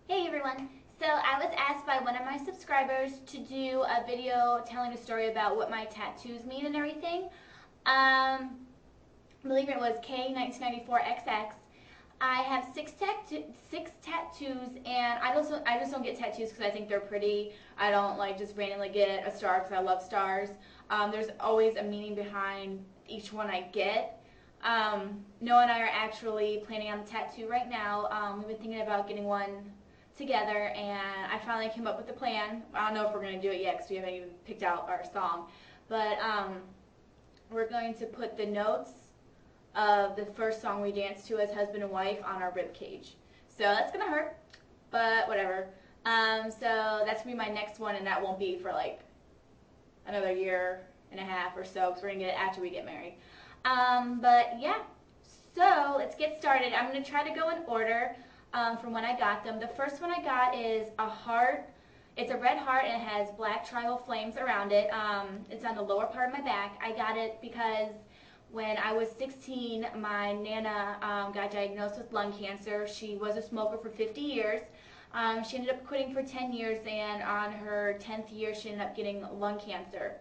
Hey everyone! So I was asked by one of my subscribers to do a video telling a story about what my tattoos mean and everything. Um, I believe it was K1994XX. I have six tattoos, and I just don't get tattoos because I think they're pretty. I don't like just randomly get a star because I love stars. There's always a meaning behind each one I get. Noah and I are actually planning on a tattoo right now. We've been thinking about getting one together, and I finally came up with a plan. I don't know if we're going to do it yet because we haven't even picked out our song, but we're going to put the notes of the first song we danced to as husband and wife on our rib cage. So that's going to hurt, but whatever. So that's going to be my next one, and that won't be for like another year and a half or so because we're going to get it after we get married. But yeah, so let's get started. I'm going to try to go in order from when I got them. The first one I got is a heart. It's a red heart and it has black tribal flames around it. It's on the lower part of my back. I got it because when I was 16, my Nana got diagnosed with lung cancer. She was a smoker for 50 years. She ended up quitting for 10 years, and on her 10th year, she ended up getting lung cancer.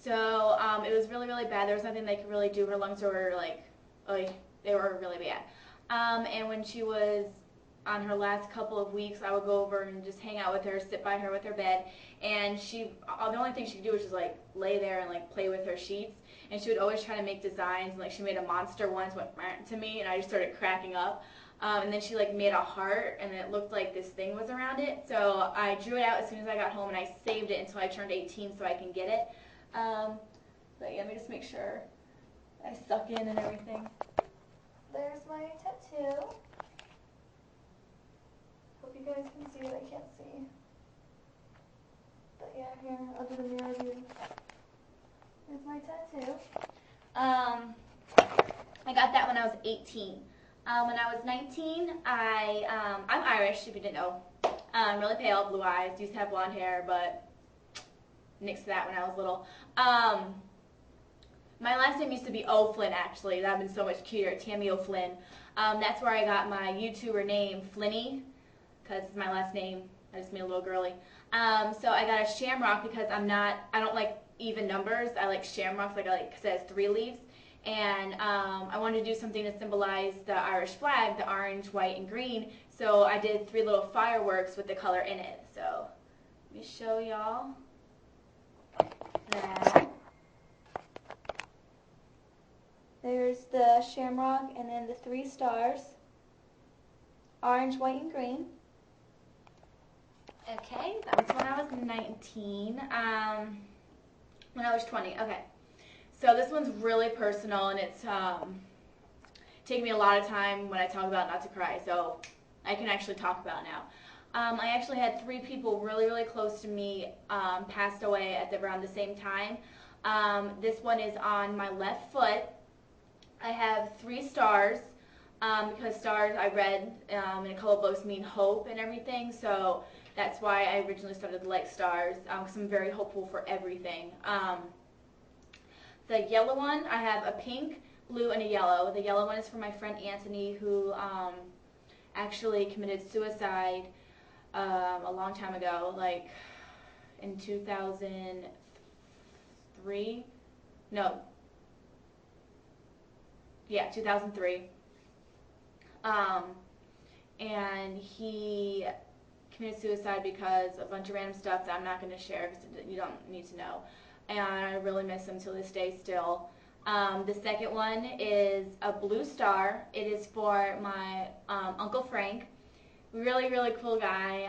So it was really, really bad. There was nothing they could really do. Her lungs were like, they were really bad. And when she was on her last couple of weeks, I would go over and just hang out with her, sit by her with her bed, and the only thing she could do was just like lay there and like play with her sheets. And she would always try to make designs, and like she made a monster once, went to me, and I just started cracking up. And then she like made a heart, and it looked like this thing was around it. So I drew it out as soon as I got home, and I saved it until I turned 18 so I can get it. But yeah, let me just make sure I suck in and everything. There's my tattoo. Hope you guys can see it. I can't see. But yeah, here, I'll do the mirror view. Here's my tattoo. I got that when I was 18. When I was 19, I'm Irish, if you didn't know. Really pale, blue eyes, used to have blonde hair, but nixed that when I was little. My last name used to be O'Flynn, actually. That would have been so much cuter, Tammy O'Flynn. That's where I got my YouTuber name, Flinny, because it's my last name. I just made a little girly. So I got a Shamrock because I don't like even numbers. I like shamrocks, because it has 3 leaves. And I wanted to do something to symbolize the Irish flag, the orange, white, and green. So I did 3 little fireworks with the color in it. So let me show y'all that. There's the shamrock and then the 3 stars. Orange, white, and green. Okay, that was when I was 19. When I was 20, okay. So this one's really personal, and it's taking me a lot of time when I talk about not to cry, so I can actually talk about it now. I actually had 3 people really, really close to me passed away at around the same time. This one is on my left foot. I have 3 stars because stars I read in a couple books mean hope and everything, so that's why I originally started to like stars because I'm very hopeful for everything. The yellow one, I have a pink, blue, and a yellow. The yellow one is for my friend Anthony, who actually committed suicide a long time ago, like in 2003. No. Yeah, 2003. And he committed suicide because a bunch of random stuff that I'm not going to share because you don't need to know. And I really miss him to this day still. The second one is a blue star. It is for my Uncle Frank. Really, really cool guy.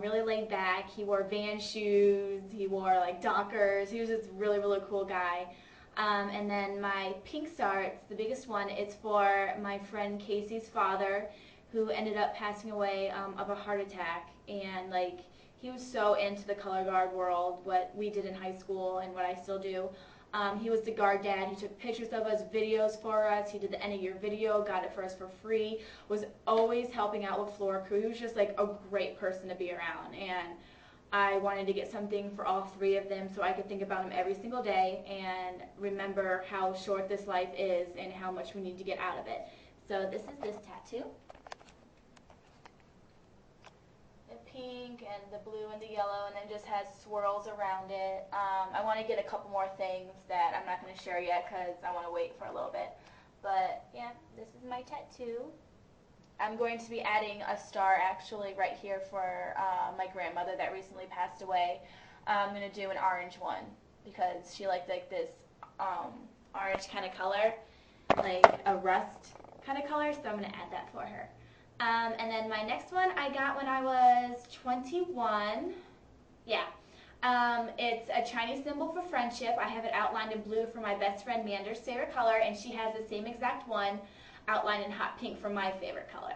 Really laid back. He wore Vans shoes. He wore like Dockers. He was just really, really cool guy. And then my pink star, it's the biggest one. It's for my friend Casey's father, who ended up passing away of a heart attack. And like, he was so into the color guard world, what we did in high school and what I still do. He was the guard dad. He took pictures of us, videos for us. He did the end of year video, got it for us for free, was always helping out with floor crew. He was just like a great person to be around. And I wanted to get something for all 3 of them so I could think about them every single day and remember how short this life is and how much we need to get out of it. So this is this tattoo. pink and the blue and the yellow, and then just has swirls around it. I want to get a couple more things that I'm not going to share yet because I want to wait for a little bit. But yeah, this is my tattoo. I'm going to be adding a star actually right here for my grandmother that recently passed away. I'm going to do an orange one because she liked like this orange kind of color, like a rust kind of color, so I'm going to add that for her. And then my next one I got when I was 21. Yeah. It's a Chinese symbol for friendship. I have it outlined in blue for my best friend Mander's favorite color, and she has the same exact one outlined in hot pink for my favorite color.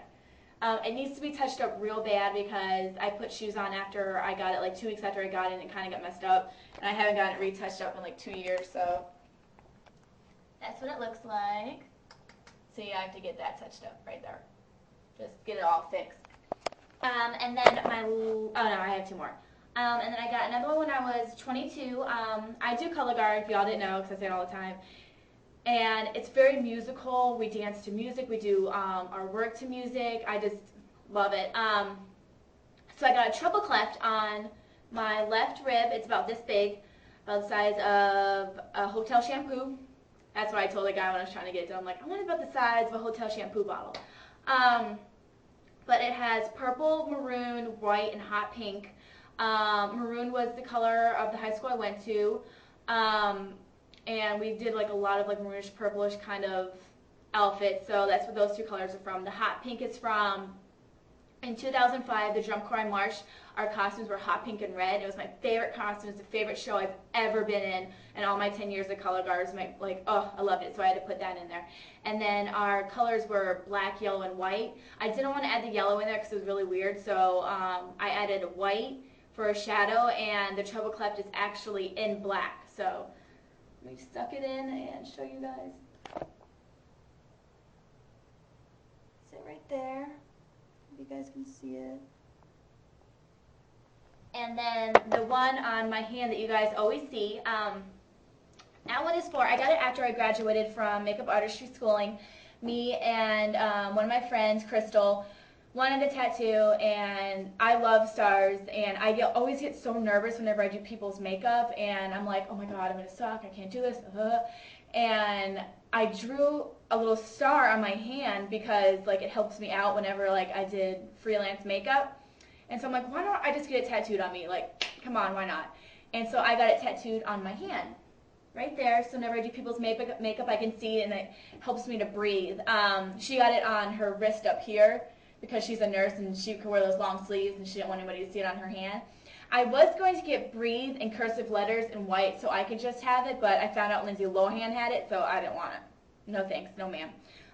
It needs to be touched up real bad because I put shoes on after I got it, like 2 weeks after I got it, and it kind of got messed up. And I haven't gotten it retouched up in like 2 years, so that's what it looks like. So yeah, I have to get that touched up right there. Just get it all fixed. And then oh no, I have 2 more. And then I got another one when I was 22. I do color guard, if y'all didn't know, because I say it all the time. And it's very musical. We dance to music. We do our work to music. I just love it. So I got a treble cleft on my left rib. It's about this big, about the size of a hotel shampoo. That's what I told the guy when I was trying to get it done. I'm like, I want it about the size of a hotel shampoo bottle. But it has purple, maroon, white, and hot pink. Maroon was the color of the high school I went to. And we did like a lot of like maroonish purplish kind of outfits, so that's what those 2 colors are from. The hot pink is from, in 2005, the drum corps I marched, our costumes were hot pink and red. It was my favorite costume. It's the favorite show I've ever been in, and all my 10 years of color guard was I loved it, so I had to put that in there. And then our colors were black, yellow, and white. I didn't want to add the yellow in there because it was really weird, so I added white for a shadow, and the treble cleft is actually in black, so let me stuck it in and show you guys. Sit right there. If you guys can see it. And then the one on my hand that you guys always see, that one is for, I got it after I graduated from makeup artistry schooling. Me and one of my friends, Crystal, wanted a tattoo, and I love stars, and I always get so nervous whenever I do people's makeup, and I'm like, oh my god, I'm going to suck, I can't do this, and I drew a little star on my hand because like it helps me out whenever like I did freelance makeup, and so I'm like, why don't I just get it tattooed on me, like, come on, why not? And so I got it tattooed on my hand, right there, so whenever I do people's makeup I can see it, and it helps me to breathe. She got it on her wrist up here, because she's a nurse and she could wear those long sleeves and she didn't want anybody to see it on her hand. I was going to get breathe in cursive letters in white so I could just have it, but I found out Lindsay Lohan had it, so I didn't want it. No thanks, no ma'am.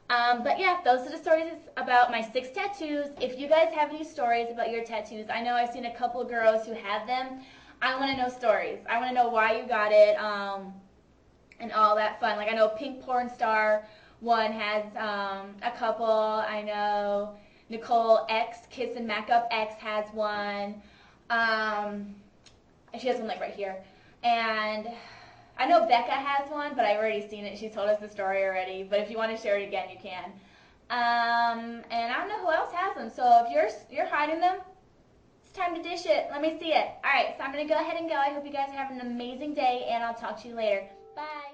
But yeah, those are the stories about my 6 tattoos. If you guys have any stories about your tattoos, I know I've seen a couple of girls who have them. I want to know stories. I want to know why you got it and all that fun. Like I know Pink Porn Star one has a couple. I know Nicole X, Kiss and Makeup X has one. She has one like right here. And I know Becca has one, but I've already seen it. She told us the story already. But if you want to share it again, you can. And I don't know who else has them. So if you're hiding them, it's time to dish it. Let me see it. All right, so I'm going to go ahead and go. I hope you guys are having an amazing day, and I'll talk to you later. Bye.